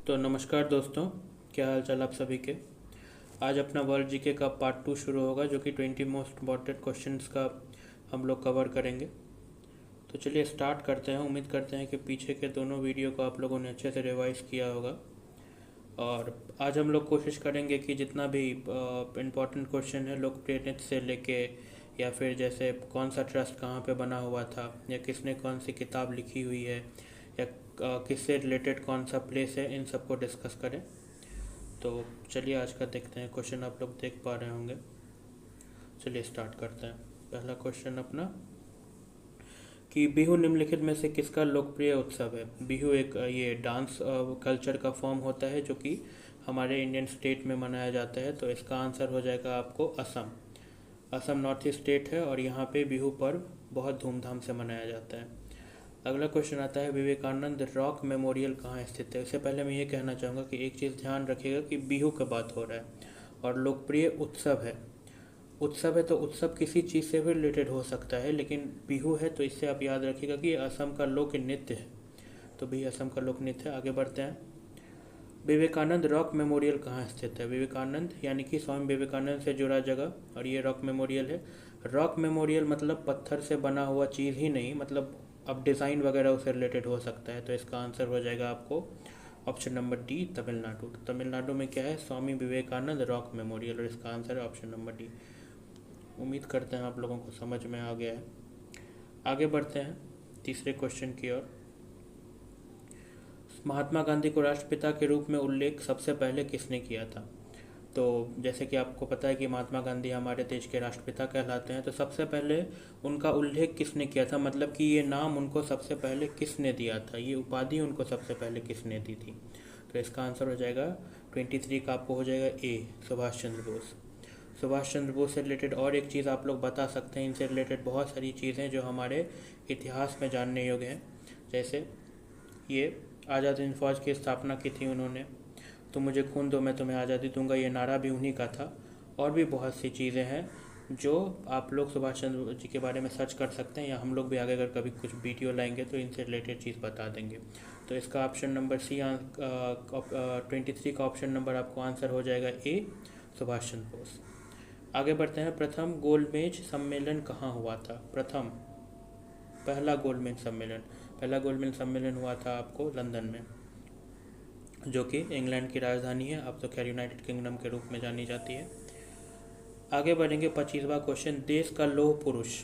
तो नमस्कार दोस्तों, क्या हाल चाल आप सभी के। आज अपना वर्ल्ड जीके का पार्ट 2 शुरू होगा, जो कि 20 मोस्ट इम्पॉर्टेंट क्वेश्चंस का हम लोग कवर करेंगे। तो चलिए स्टार्ट करते हैं। उम्मीद करते हैं कि पीछे के दोनों वीडियो को आप लोगों ने अच्छे से रिवाइज किया होगा। और आज हम लोग कोशिश करेंगे कि जितना भी इम्पोर्टेंट क्वेश्चन है, लोकप्रियता से लेके या फिर जैसे कौन सा ट्रस्ट कहाँ पे बना हुआ था, या किसने कौन सी किताब लिखी हुई है, या किससे रिलेटेड कौन सा प्लेस है, इन सबको डिस्कस करें। तो चलिए आज का देखते हैं। क्वेश्चन आप लोग देख पा रहे होंगे। चलिए स्टार्ट करते हैं। पहला क्वेश्चन अपना कि बिहू निम्नलिखित में से किसका लोकप्रिय उत्सव है। बिहू एक ये डांस कल्चर का फॉर्म होता है जो कि हमारे इंडियन स्टेट में मनाया जाता है। तो इसका आंसर हो जाएगा आपको Assam. Assam north east state है और यहाँ पे बिहू पर्व बहुत धूमधाम से मनाया जाता है। अगला क्वेश्चन आता है, विवेकानंद रॉक मेमोरियल कहाँ स्थित है। इससे पहले मैं ये कहना चाहूँगा कि एक चीज़ ध्यान रखिएगा कि बिहू की बात हो रहा है और लोकप्रिय उत्सव है। उत्सव है तो उत्सव किसी चीज़ से भी रिलेटेड हो सकता है, लेकिन बिहू है तो इससे आप याद रखिएगा कि असम का लोक नृत्य है। तो भी असम का लोक नृत्य है। आगे बढ़ते हैं। विवेकानंद रॉक मेमोरियल कहाँ स्थित है। विवेकानंद यानी कि स्वामी विवेकानंद से जुड़ा जगह, और ये रॉक मेमोरियल है। रॉक मेमोरियल मतलब पत्थर से बना हुआ चीज़ ही नहीं, मतलब अब डिज़ाइन वगैरह उससे रिलेटेड हो सकता है। तो इसका आंसर हो जाएगा आपको option number D, Tamil Nadu. Tamil Nadu में क्या है, स्वामी विवेकानंद रॉक मेमोरियल, और इसका आंसर है ऑप्शन नंबर डी। उम्मीद करते हैं आप लोगों को समझ में आ गया है। आगे बढ़ते हैं तीसरे क्वेश्चन की ओर। महात्मा गांधी को राष्ट्रपिता के रूप में उल्लेख सबसे पहले किसने किया था। तो जैसे कि आपको पता है कि महात्मा गांधी हमारे देश के राष्ट्रपिता कहलाते हैं। तो सबसे पहले उनका उल्लेख किसने किया था, मतलब कि ये नाम उनको सबसे पहले किसने दिया था, ये उपाधि उनको सबसे पहले किसने दी थी। तो इसका आंसर हो जाएगा 23 का आपको हो जाएगा ए, सुभाष चंद्र बोस। सुभाष चंद्र बोस से रिलेटेड और एक चीज़ आप लोग बता सकते हैं। इनसे रिलेटेड बहुत सारी चीज़ें जो हमारे इतिहास में जानने योग्य हैं। जैसे ये आज़ाद हिंद फौज की स्थापना की थी उन्होंने। तो मुझे खून दो मैं तुम्हें आज़ादी दूंगा, ये नारा भी उन्हीं का था। और भी बहुत सी चीज़ें हैं जो आप लोग सुभाष चंद्र जी के बारे में सर्च कर सकते हैं, या हम लोग भी आगे अगर कभी कुछ वीडियो लाएंगे तो इनसे रिलेटेड चीज़ बता देंगे। तो इसका ऑप्शन नंबर सी, 23 का ऑप्शन नंबर आपको आंसर हो जाएगा ए, सुभाष चंद्र बोस। आगे बढ़ते हैं। प्रथम गोलमेज सम्मेलन कहाँ हुआ था। पहला गोलमेज सम्मेलन हुआ था आपको लंदन में, जो कि इंग्लैंड की राजधानी है। अब तो खैर यूनाइटेड किंगडम के रूप में जानी जाती है। आगे बढ़ेंगे। 25वां क्वेश्चन, देश का लौह पुरुष।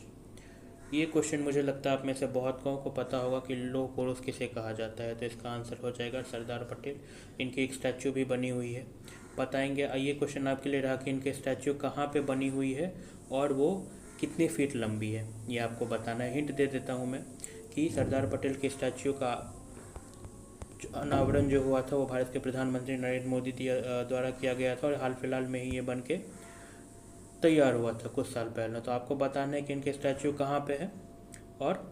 ये क्वेश्चन मुझे लगता है आप में से बहुत को पता होगा कि लौह पुरुष किसे कहा जाता है। तो इसका आंसर हो जाएगा सरदार पटेल। इनकी एक स्टैचू भी बनी हुई है, बताएंगे। ये क्वेश्चन आपके लिए रहा कि इनके स्टैचू कहाँ पे बनी हुई है और वो कितनी फीट लंबी है, ये आपको बताना है। हिंट दे देता हूँ मैं कि सरदार पटेल के स्टैचू का अनावरण जो हुआ था वो भारत के प्रधानमंत्री नरेंद्र मोदी द्वारा किया गया था, और हाल फिलहाल में ही ये बन के तैयार हुआ था कुछ साल पहले। तो आपको बताना है कि इनके स्टैचू कहाँ पे है और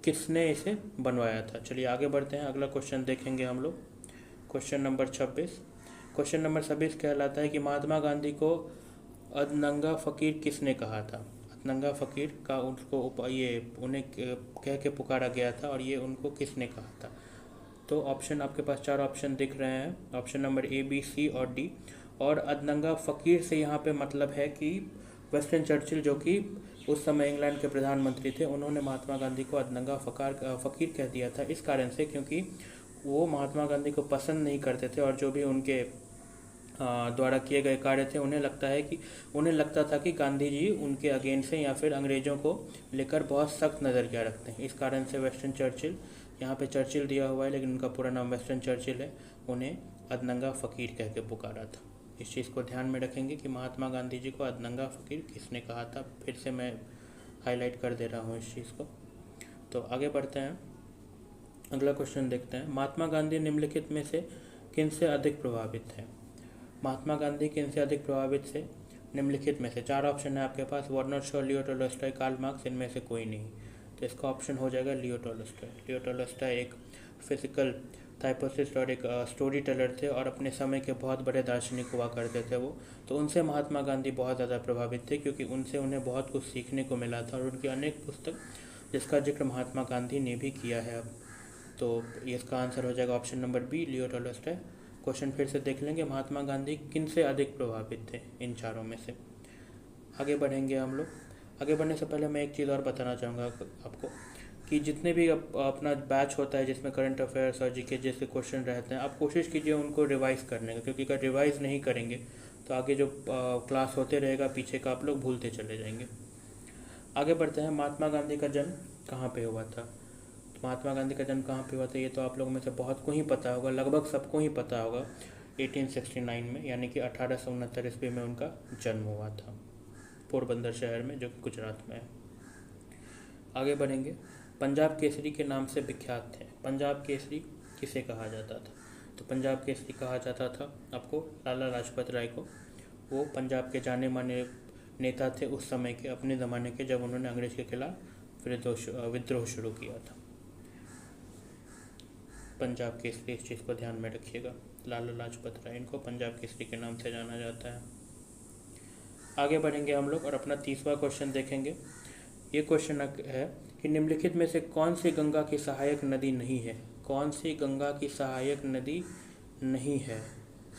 किसने इसे बनवाया था। चलिए आगे बढ़ते हैं। अगला क्वेश्चन देखेंगे हम लोग, क्वेश्चन नंबर 26। क्वेश्चन नंबर 26 कहलाता है कि महात्मा गांधी को अदनंगा फ़कीर किसने कहा था। अदनंगा फ़कीर का उनको ये उन्हें कह के पुकारा गया था, और ये उनको किसने कहा था। तो ऑप्शन आपके पास 4 ऑप्शन दिख रहे हैं, ऑप्शन नंबर ए, बी, सी और डी। और अदनंगा फ़कीर से यहाँ पे मतलब है कि वेस्टन चर्चिल, जो कि उस समय इंग्लैंड के प्रधानमंत्री थे, उन्होंने महात्मा गांधी को अदनंगा फ़कीर कह दिया था। इस कारण से क्योंकि वो महात्मा गांधी को पसंद नहीं करते थे, और जो भी उनके द्वारा किए गए कार्य थे उन्हें लगता था कि गांधी जी उनके अगेंस्ट हैं, या फिर अंग्रेज़ों को लेकर बहुत सख्त नज़रिया रखते हैं। इस कारण से वेस्टन चर्चिल, यहाँ पे चर्चिल दिया हुआ है लेकिन उनका पूरा नाम वेस्टन चर्चिल है, उन्हें अदनंगा फ़कीर कह के पुकारा था। इस चीज़ को ध्यान में रखेंगे कि महात्मा गांधी जी को अदनंगा फ़कीर किसने कहा था। फिर से मैं हाईलाइट कर दे रहा हूँ इस चीज़ को। तो आगे बढ़ते हैं। अगला क्वेश्चन देखते हैं। महात्मा गांधी निम्नलिखित में से किन से अधिक प्रभावित है। महात्मा गांधी किन से अधिक प्रभावित से, निम्नलिखित में से। 4 ऑप्शन है आपके पास, Bernard Shaw, Leo Tolstoy, Karl Marx, इनमें से कोई नहीं। तो इसका ऑप्शन हो जाएगा लियो टॉलस्टॉय। लियो टॉलस्टॉय एक फिजिकल थाइपोसिस्ट और एक स्टोरी टेलर थे, और अपने समय के बहुत बड़े दार्शनिक हुआ करते थे वो। तो उनसे महात्मा गांधी बहुत ज़्यादा प्रभावित थे, क्योंकि उनसे उन्हें बहुत कुछ सीखने को मिला था, और उनकी अनेक पुस्तक जिसका जिक्र महात्मा गांधी ने भी किया है। अब तो इसका आंसर हो जाएगा option number B, Leo Tolstoy. Question फिर से देख लेंगे, महात्मा गांधी किन से अधिक प्रभावित थे इन चारों में से। आगे बढ़ेंगे हम लोग। आगे बढ़ने से पहले मैं एक चीज़ और बताना चाहूँगा आपको कि जितने भी अपना बैच होता है जिसमें करंट अफेयर्स और जीके जैसे क्वेश्चन रहते हैं, आप कोशिश कीजिए उनको रिवाइज़ करने का, क्योंकि अगर रिवाइज़ नहीं करेंगे तो आगे जो क्लास होते रहेगा पीछे का आप लोग भूलते चले जाएंगे। आगे बढ़ते हैं। महात्मा गांधी का जन्म कहाँ पे हुआ था? तो महात्मा गांधी का जन्म कहाँ पे हुआ था ये तो आप लोगों में से बहुत को ही पता होगा, लगभग सबको ही पता होगा। 1869 में, यानी कि 1869 ईस्वी में उनका जन्म हुआ था, पोरबंदर शहर में, जो कि गुजरात में है। आगे बढ़ेंगे। पंजाब केसरी के नाम से विख्यात थे। पंजाब केसरी किसे कहा जाता था? तो पंजाब केसरी कहा जाता था आपको लाला लाजपत राय को। वो पंजाब के जाने माने नेता थे उस समय के, अपने ज़माने के, जब उन्होंने अंग्रेज के खिलाफ विद्रोह शुरू किया था। पंजाब केसरी, इस चीज़ को ध्यान में रखिएगा। लाला लाजपत राय, इनको पंजाब केसरी के नाम से जाना जाता है। आगे बढ़ेंगे हम लोग और अपना 30वां क्वेश्चन देखेंगे। ये क्वेश्चन है कि निम्नलिखित में से कौन सी गंगा की सहायक नदी नहीं है? कौन सी गंगा की सहायक नदी नहीं है?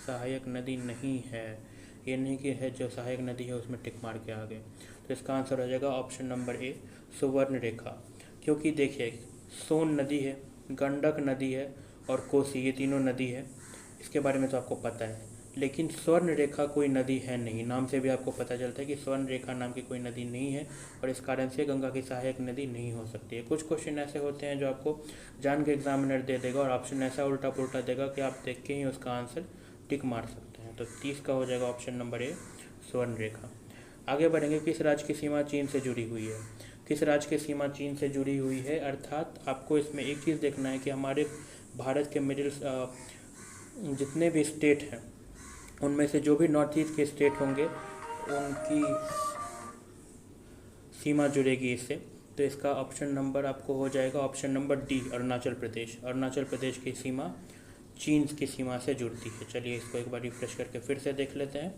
सहायक नदी नहीं है, ये नहीं कि है जो सहायक नदी है उसमें टिक मार के आ गए। तो इसका आंसर हो जाएगा ऑप्शन नंबर ए, सुवर्ण रेखा। क्योंकि देखिए, सोन नदी है, गंडक नदी है और कोसी, ये तीनों नदी है, इसके बारे में तो आपको पता है। लेकिन स्वर्ण रेखा कोई नदी है नहीं, नाम से भी आपको पता चलता है कि स्वर्ण रेखा नाम की कोई नदी नहीं है, और इस कारण से गंगा की सहायक नदी नहीं हो सकती है। कुछ क्वेश्चन ऐसे होते हैं जो आपको जान के एग्जामिनर दे देगा और ऑप्शन ऐसा उल्टा पुल्टा देगा कि आप देख के ही उसका आंसर टिक मार सकते हैं। तो 30 का हो जाएगा ऑप्शन नंबर ए, स्वर्ण रेखा। आगे बढ़ेंगे। किस राज्य की सीमा चीन से जुड़ी हुई है? किस राज्य की सीमा चीन से जुड़ी हुई है? अर्थात आपको इसमें एक चीज़ देखना है कि हमारे भारत के मिडिल जितने भी स्टेट हैं उनमें से जो भी नॉर्थ ईस्ट के स्टेट होंगे उनकी सीमा जुड़ेगी इससे। तो इसका ऑप्शन नंबर आपको हो जाएगा option number D, Arunachal Pradesh. Arunachal Pradesh की सीमा चीन की सीमा से जुड़ती है। चलिए इसको एक बार रिफ्रेश करके फिर से देख लेते हैं।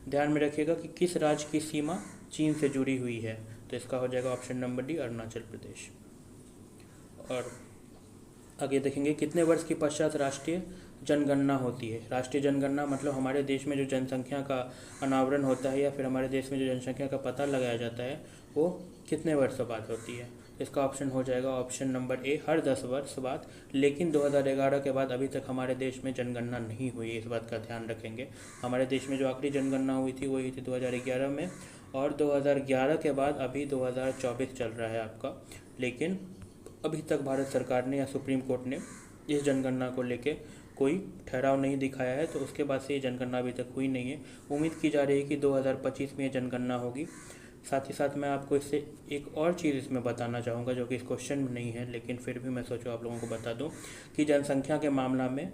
ध्यान में रखिएगा कि किस राज्य की सीमा चीन से जुड़ी हुई है। तो इसका हो जाएगा option number D, Arunachal Pradesh. और आगे देखेंगे, कितने वर्ष के पश्चात राष्ट्रीय जनगणना होती है? राष्ट्रीय जनगणना मतलब हमारे देश में जो जनसंख्या का अनावरण होता है या फिर हमारे देश में जो जनसंख्या का पता लगाया जाता है वो कितने वर्ष बाद होती है? इसका ऑप्शन हो जाएगा ऑप्शन नंबर ए, हर 10 वर्ष बाद। लेकिन 2011 के बाद अभी तक हमारे देश में जनगणना नहीं हुई है, इस बात का ध्यान रखेंगे। हमारे देश में जो आखिरी जनगणना हुई थी वो हुई थी 2011 में, और 2011 के बाद अभी 2024 चल रहा है आपका। लेकिन अभी तक भारत सरकार ने या सुप्रीम कोर्ट ने इस जनगणना को लेके कोई ठहराव नहीं दिखाया है, तो उसके बाद से ये जनगणना अभी तक हुई नहीं है। उम्मीद की जा रही है कि 2025 में ये जनगणना होगी। साथ ही साथ मैं आपको इससे एक और चीज़ इसमें बताना चाहूँगा जो कि इस क्वेश्चन में नहीं है, लेकिन फिर भी मैं सोचूं आप लोगों को बता दूं कि जनसंख्या के मामला में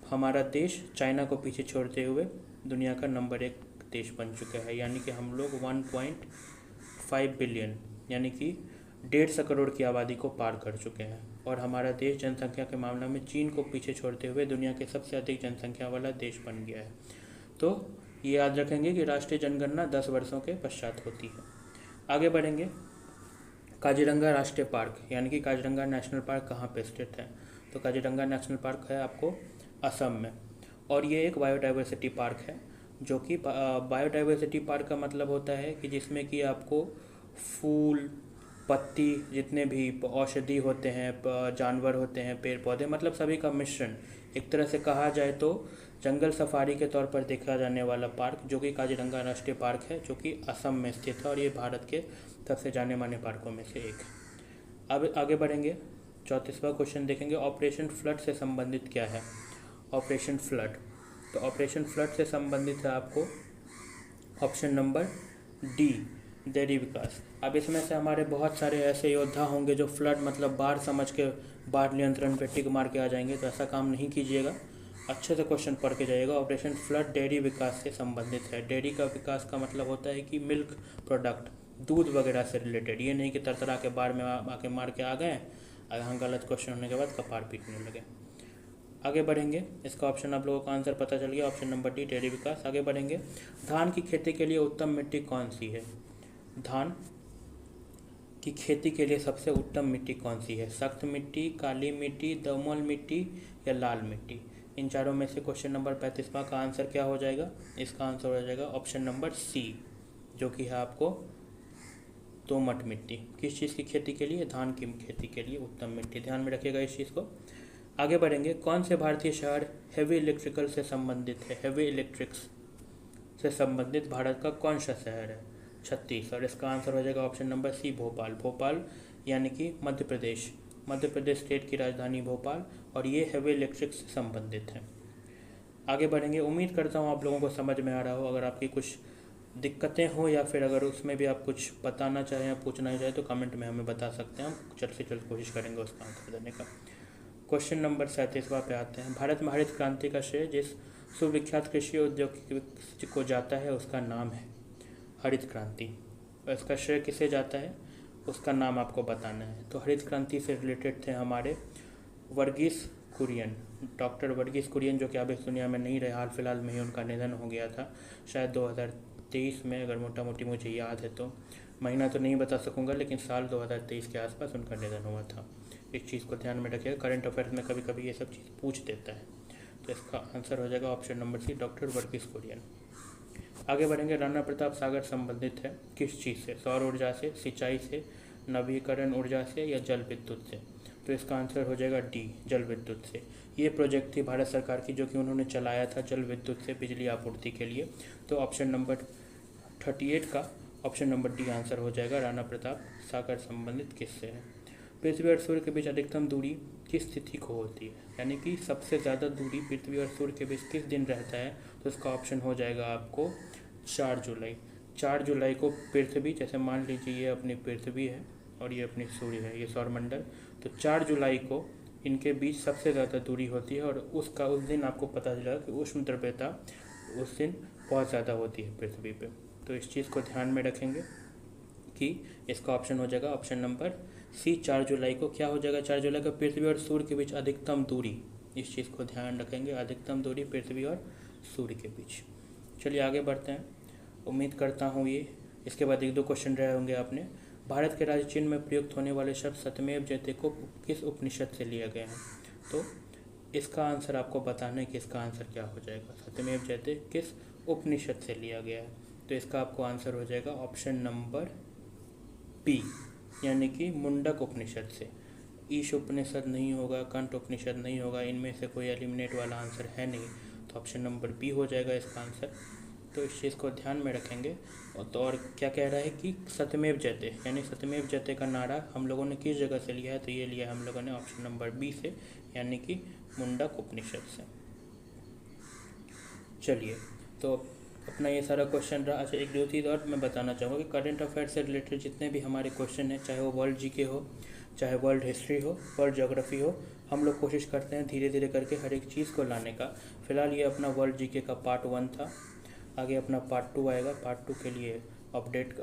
हमारा देश चाइना को पीछे छोड़ते हुए दुनिया का नंबर 1 देश बन चुका है। यानी कि हम लोग 1.5 बिलियन यानी कि 150 करोड़ की आबादी को पार कर चुके हैं, और हमारा देश जनसंख्या के मामले में चीन को पीछे छोड़ते हुए दुनिया के सबसे अधिक जनसंख्या वाला देश बन गया है। तो ये याद रखेंगे कि राष्ट्रीय जनगणना 10 वर्षों के पश्चात होती है। आगे बढ़ेंगे। काजीरंगा राष्ट्रीय पार्क यानी कि काजीरंगा नेशनल पार्क कहाँ पे स्थित है? तो काजीरंगा नेशनल पार्क है आपको असम में, और ये एक बायोडाइवर्सिटी पार्क है, जो कि बायोडाइवर्सिटी पार्क का मतलब होता है कि जिसमें कि आपको फूल पत्ती, जितने भी औषधि होते हैं, जानवर होते हैं, पेड़ पौधे, मतलब सभी का मिश्रण, एक तरह से कहा जाए तो जंगल सफारी के तौर पर देखा जाने वाला पार्क, जो कि काजीरंगा राष्ट्रीय पार्क है, जो कि असम में स्थित है, और ये भारत के सबसे जाने माने पार्कों में से एक है। अब आगे बढ़ेंगे, 34वां क्वेश्चन देखेंगे। ऑपरेशन फ्लड से संबंधित क्या है? ऑपरेशन फ्लड, तो ऑपरेशन फ्लड से संबंधित है आपको ऑप्शन नंबर डी, डेयरी विकास। अब इसमें से हमारे बहुत सारे ऐसे योद्धा होंगे जो फ्लड मतलब बाढ़ समझ के बाढ़ नियंत्रण पे टिक मार के आ जाएंगे, तो ऐसा काम नहीं कीजिएगा, अच्छे से क्वेश्चन पढ़ के जाइएगा। ऑपरेशन फ्लड डेयरी विकास से संबंधित है। डेयरी का विकास का मतलब होता है कि मिल्क प्रोडक्ट, दूध वगैरह से रिलेटेड, ये नहीं कि तरतरा के बाढ़ में आके मार के आ गए, यहाँ गलत क्वेश्चन होने के बाद कपार पीटने लगे। आगे बढ़ेंगे, इसका ऑप्शन आप लोगों का आंसर पता चल गया, ऑप्शन नंबर डी, डेयरी विकास। आगे बढ़ेंगे, धान की खेती के लिए उत्तम मिट्टी कौन सी है? धान कि खेती के लिए सबसे उत्तम मिट्टी कौन सी है? सख्त मिट्टी, काली मिट्टी, दोमट मिट्टी या लाल मिट्टी? इन चारों में से क्वेश्चन नंबर 35वां का आंसर क्या हो जाएगा? इसका आंसर हो जाएगा ऑप्शन नंबर सी, जो कि है आपको दोमट मिट्टी। किस चीज़ की खेती के लिए? धान की खेती के लिए उत्तम मिट्टी। ध्यान में रखिएगा इस चीज़ को। आगे बढ़ेंगे। कौन से भारतीय शहर हेवी इलेक्ट्रिकल से संबंधित है? हेवी इलेक्ट्रिक्स से संबंधित भारत का कौन सा शहर है? छत्तीस। और इसका आंसर हो जाएगा option number C, Bhopal. Bhopal यानी कि मध्य प्रदेश। मध्य प्रदेश स्टेट की राजधानी भोपाल, और ये हेवी इलेक्ट्रिक से संबंधित है। आगे बढ़ेंगे। उम्मीद करता हूँ आप लोगों को समझ में आ रहा हो। अगर आपकी कुछ दिक्कतें हो या फिर अगर उसमें भी आप कुछ बताना चाहें या पूछना चाहें तो कमेंट में हमें बता सकते हैं। हम जल्द से जल्द कोशिश करेंगे उसका आंसर देने का। क्वेश्चन नंबर 37वां पे आते हैं। भारत में हरित क्रांति का श्रेय जिस सुविख्यात कृषि उद्योग को जाता है उसका नाम है हरित क्रांति। और इसका श्रेय किसे जाता है उसका नाम आपको बताना है। तो हरित क्रांति से रिलेटेड थे हमारे वर्गीस कुरियन, डॉक्टर वर्गीस कुरियन, जो कि अब इस दुनिया में नहीं रहे। हाल फिलहाल में ही उनका निधन हो गया था, शायद 2023 में, अगर मोटा मोटी मुझे याद है तो। महीना तो नहीं बता सकूंगा, लेकिन साल 2023 के आसपास उनका निधन हुआ था। इस चीज़ को ध्यान में रखिएगा, करंट अफेयर्स में कभी कभी ये सब चीज़ पूछ देता है। तो इसका आंसर हो जाएगा option number C, doctor Verghese Kurien. आगे बढ़ेंगे। राणा प्रताप सागर संबंधित है किस चीज़ से? सौर ऊर्जा से, सिंचाई से, नवीकरण ऊर्जा से या जल विद्युत से? तो इसका आंसर हो जाएगा डी, जल विद्युत से। ये प्रोजेक्ट थी भारत सरकार की जो कि उन्होंने चलाया था जल विद्युत से बिजली आपूर्ति के लिए। तो ऑप्शन नंबर 38 का ऑप्शन नंबर डी आंसर हो जाएगा। राणा प्रताप सागर संबंधित किससे है? पृथ्वी और सूर्य के बीच अधिकतम दूरी किस तिथि को होती है? यानी कि सबसे ज़्यादा दूरी पृथ्वी और सूर्य के बीच किस दिन रहता है? तो इसका ऑप्शन हो जाएगा आपको 4 जुलाई। 4 जुलाई को पृथ्वी, जैसे मान लीजिए ये अपनी पृथ्वी है और ये अपनी सूर्य है, ये सौरमंडल, तो 4 जुलाई को इनके बीच सबसे ज़्यादा दूरी होती है। और उस दिन आपको पता चला कि उष्ण द्रव्यता उस दिन बहुत ज़्यादा होती है पृथ्वी पे। तो इस चीज़ को ध्यान में रखेंगे कि इसका ऑप्शन हो जाएगा ऑप्शन नंबर सी, 4 जुलाई को। क्या हो जाएगा 4 जुलाई को? पृथ्वी और सूर्य के बीच अधिकतम दूरी। इस चीज़ को ध्यान रखेंगे, अधिकतम दूरी पृथ्वी और सूर्य के बीच। चलिए आगे बढ़ते हैं। उम्मीद करता हूँ ये इसके बाद 1-2 क्वेश्चन रहे होंगे आपने। भारत के राज्य चिन्ह में प्रयुक्त होने वाले शब्द सत्यमेव जयते को किस उपनिषद से लिया गया है? तो इसका आंसर आपको बताना है कि इसका आंसर क्या हो जाएगा। सत्यमेव जयते किस उपनिषद से लिया गया है? तो इसका आपको आंसर हो जाएगा ऑप्शन नंबर बी, यानी कि मुंडक उपनिषद से। ईश उपनिषद नहीं होगा, कंठ उपनिषद नहीं होगा, इनमें से कोई एलिमिनेट वाला आंसर है नहीं। तो ऑप्शन नंबर बी हो जाएगा इसका आंसर। तो इस चीज़ को ध्यान में रखेंगे। और क्या कह रहा है कि सत्यमेव जयते, यानी सत्यमेव जयते का नारा हम लोगों ने किस जगह से लिया है? तो ये लिया है हम लोगों ने ऑप्शन नंबर बी से, यानी कि मुंडक उपनिषद से। चलिए, तो अपना ये सारा क्वेश्चन रहा। अच्छा, 1-2 चीज़ और मैं बताना चाहूँगा कि करंट अफेयर से रिलेटेड जितने भी हमारे क्वेश्चन हैं, चाहे वो वर्ल्ड जीके हो, चाहे वर्ल्ड हिस्ट्री हो, वर्ल्ड ज्योग्राफी हो, हम लोग कोशिश करते हैं धीरे धीरे करके हर एक चीज़ को लाने का। फिलहाल ये अपना वर्ल्ड जीके का पार्ट 1 था। आगे अपना पार्ट 2 आएगा। पार्ट 2 के लिए अपडेट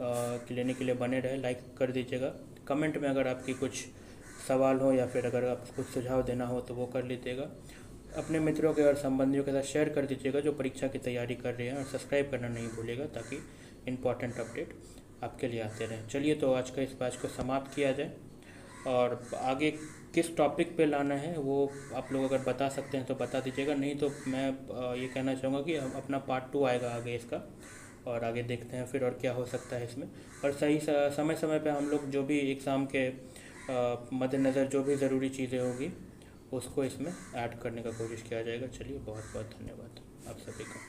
लेने के लिए बने रहे, लाइक कर दीजिएगा। कमेंट में अगर आपकी कुछ सवाल हो या फिर अगर आपको कुछ सुझाव देना हो तो वो कर लीजिएगा। अपने मित्रों के और संबंधियों के साथ शेयर कर दीजिएगा जो परीक्षा की तैयारी कर रहे हैं, और सब्सक्राइब करना नहीं भूलिएगा ताकि इम्पॉर्टेंट अपडेट आपके लिए आते रहें। चलिए, तो आज का इस बैच को समाप्त किया जाए, और आगे किस टॉपिक पे लाना है वो आप लोग अगर बता सकते हैं तो बता दीजिएगा। नहीं तो मैं ये कहना चाहूँगा कि अपना पार्ट 2 आएगा आगे इसका, और आगे देखते हैं फिर और क्या हो सकता है इसमें। और सही समय समय पे हम लोग जो भी एग्ज़ाम के मद्देनज़र जो भी ज़रूरी चीज़ें होगी उसको इसमें ऐड करने का कोशिश किया जाएगा। चलिए, बहुत बहुत धन्यवाद आप सभी का।